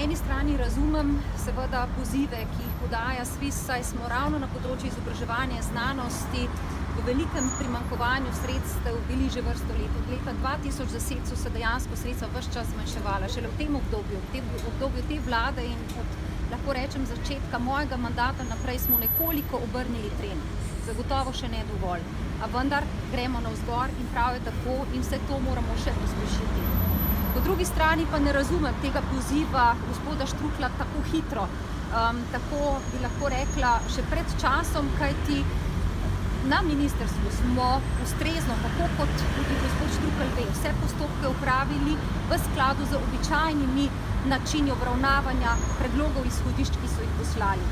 eni strani razumem seveda pozive, ki jih podaja SVIZ, saj smo ravno na področju izobraževanja, znanosti v velikem primanjkovanju sredstev bili že vrsto let. Od leta 2010 so se dejansko sredstva ves čas zmanjševala. Šele v tem obdobju te vlade in od, lahko rečem, začetka mojega mandata naprej smo nekoliko obrnili trend. Zagotovo še ne dovolj, a vendar gremo navzgor in prav je tako in vse to moramo še pospešiti. Po drugi strani pa ne razumem tega poziva gospoda Štruklja tako hitro, tako bi lahko rekla še pred časom, kajti na ministrstvu smo ustrezno, tako kot tudi gospod Štrukelj ve, vse postopke opravili v skladu z običajnimi načini obravnavanja predlogov izhodišč, ki so jih poslali.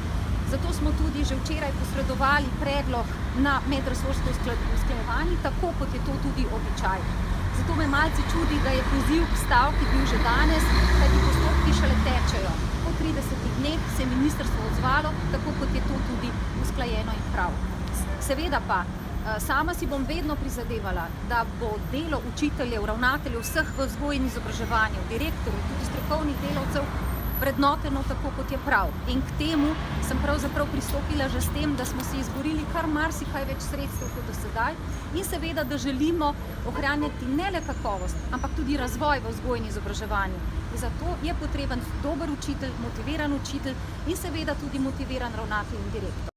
Zato smo tudi že včeraj posredovali predlog na medresorsko usklajevanje, tako kot je to tudi običaj. Zato me malce čudi, da je poziv k stavki bil že danes, kajti postopki šele tečejo. Po 30 dneh se je ministrstvo odzvalo, tako kot je to tudi usklajeno in prav. Seveda pa, sama si bom vedno prizadevala, da bo delo učiteljev, ravnateljev, vseh v vzgoji in izobraževanju, direktorjev, tudi strokovnih delavcev, vrednoteno tako, kot je prav. In k temu sem pravzaprav pristopila že s tem, da smo si izborili kar marsikaj več sredstev kot do sedaj in seveda, da želimo ohranjati ne le kakovost, ampak tudi razvoj v vzgoji in izobraževanju. Zato je potreben dober učitelj, motiviran učitelj in seveda tudi motiviran ravnatelj in direktor.